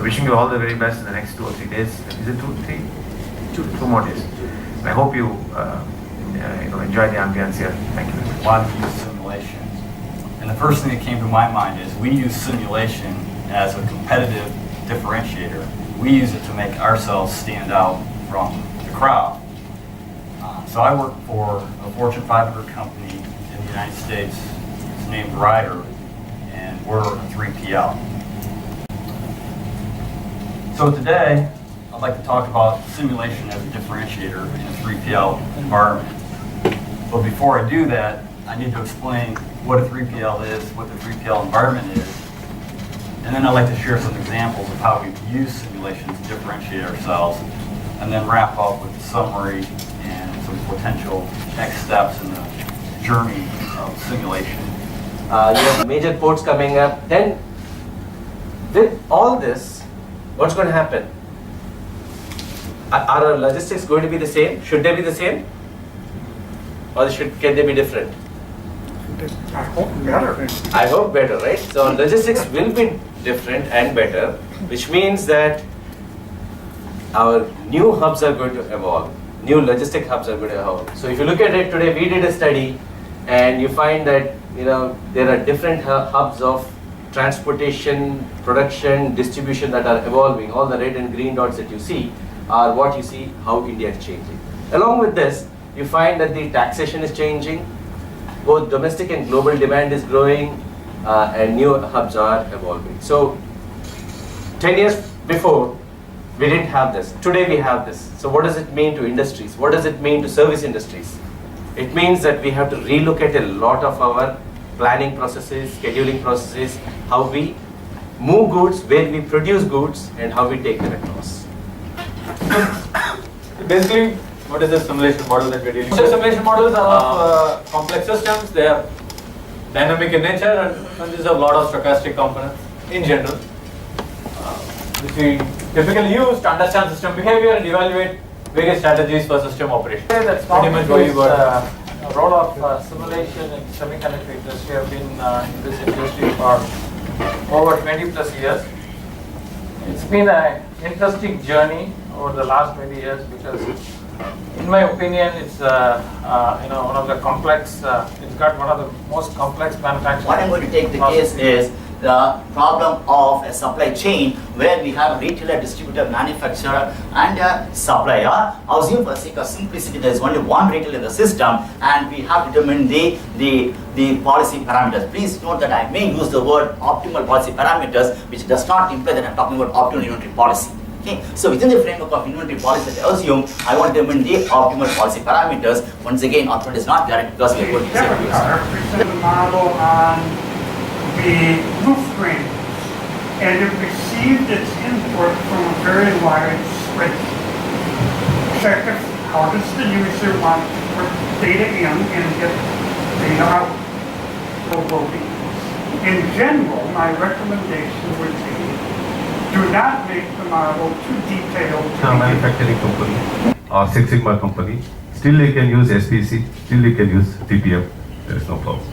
wishing you all the very best in the next 2 or 3 days. Is it 2, 3? 2 more days. I hope you enjoy the ambience here. Thank you. A lot of use simulation. And the first thing that came to my mind is we use simulation as a competitive differentiator. We use it to make ourselves stand out from the crowd. So I work for a Fortune 500 company in the United States. It's named Ryder, and we're a 3PL. So today, I'd like to talk about simulation as a differentiator in a 3PL environment. But before I do that, I need to explain what a 3PL is, what the 3PL environment is, and then I'd like to share some examples of how we've used simulation to differentiate ourselves, and then wrap up with a summary and some potential next steps in the journey of simulation. You have major ports coming up. Then, with all this, what's going to happen? Are our logistics going to be the same? Should they be the same? Or can they be different? I hope better. I hope better, right? So logistics will be different and better, which means that our new hubs are going to evolve. New logistic hubs are going to evolve. So if you look at it today, we did a study, and you find that there are different hubs of transportation, production, distribution that are evolving. All the red and green dots that you see are what you see how India is changing. Along with this, you find that the taxation is changing. Both domestic and global demand is growing, and new hubs are evolving. So 10 years before, we didn't have this. Today we have this. So what does it mean to industries? What does it mean to service industries? It means that we have to relook at a lot of our planning processes, scheduling processes, how we move goods, where we produce goods, and how we take them across. Basically, what is the simulation model that we're dealing with? Simulation models are of complex systems. They are dynamic in nature and consist of a lot of stochastic components in general, which we typically use to understand system behavior and evaluate various strategies for system operation. That's pretty much what you got. The role of simulation in semiconductor industry. I've been in this industry for over 20 plus years. It's been an interesting journey over the last 20 years because, in my opinion, it's one of the complex. It's got one of the most complex manufacturing. What I'm going to take the case is the problem of a supply chain where we have a retailer, distributor, manufacturer, and a supplier. Assume for the sake of simplicity, there is only one retailer in the system, and we have determined the policy parameters. Please note that I may use the word optimal policy parameters, which does not imply that I'm talking about optimal inventory policy. Okay, so within the framework of inventory policy that I assume, I want to determine the optimal policy parameters. Once again, optimal is not guaranteed because we are going to say The model on the roof drain, and it received its input from a very large switch. Check how does the user want to put data in and get data out. In general, my recommendation would be do not make the model too detailed. A manufacturing company or Six Sigma company, still they can use SPC, still they can use TPM. There is no problem.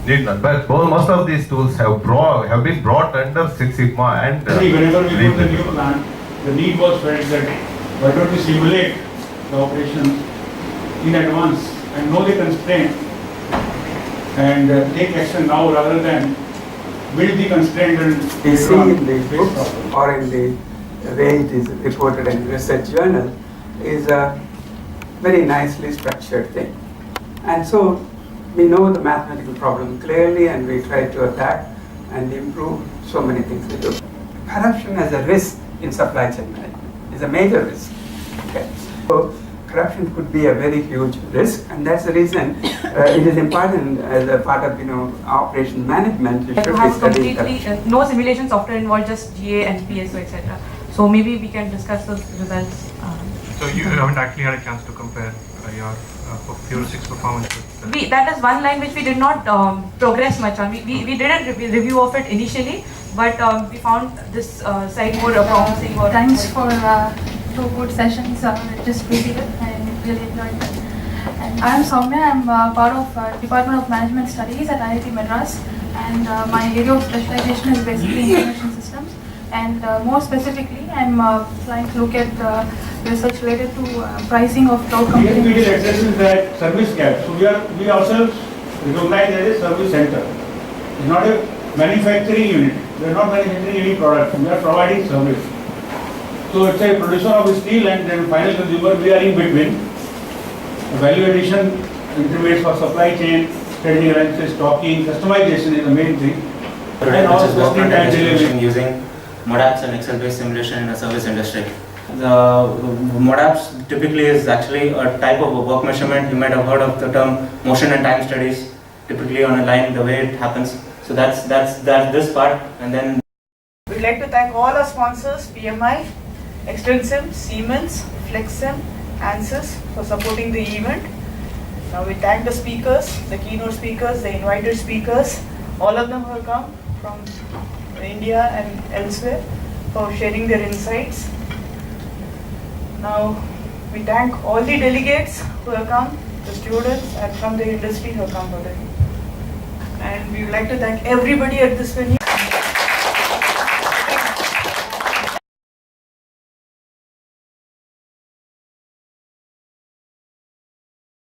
Need not, but most of these tools have been brought under Six Sigma and. Whenever we put the new plant, the need was felt that why don't we simulate the operation in advance and know the constraint and take action now rather than build the constraint and. We see in the books or in the way it is reported in research journal is a very nicely structured thing, and so we know the mathematical problem clearly and we try to attack and improve so many things we do. Corruption as a risk in supply chain management is a major risk. Okay. So corruption could be a very huge risk, and that's the reason it is important as a part of operation management. You should be studying corruption. No simulation software involved, just GA and PSO, etc. So maybe we can discuss those results. So you haven't actually had a chance to compare your Pure 6 performance with that is one line which we did not progress much on. We did a review of it initially, but we found this side more promising. Thanks for 2 good sessions. Just really good. I really enjoyed it. And I am Soumya. I am part of Department of Management Studies at IIT Madras, and my area of specialization is basically information systems. And more specifically, I'm trying to look at research related to pricing of cloud computing. ESPD addresses that service gap. So we ourselves recognize as a service center. It's not a manufacturing unit. We are not manufacturing any product. We are providing service. So it's a producer of steel and then final consumer. We are in between. Value addition intermediates for supply chain, strategy analysis, stocking, customization is the main thing. And all testing and delivery. Using MODAPS and Excel-based simulation in a service industry. The MODAPS typically is actually a type of a work measurement. You might have heard of the term motion and time studies, typically on a line, the way it happens. So that's this part, and then we'd like to thank all our sponsors, PMI, Extensim, Siemens, Flexsim, ANSYS for supporting the event. Now we thank the speakers, the keynote speakers, the invited speakers, all of them who have come from India and elsewhere for sharing their insights. Now we thank all the delegates who have come, the students and from the industry who have come for it. And we would like to thank everybody at this venue.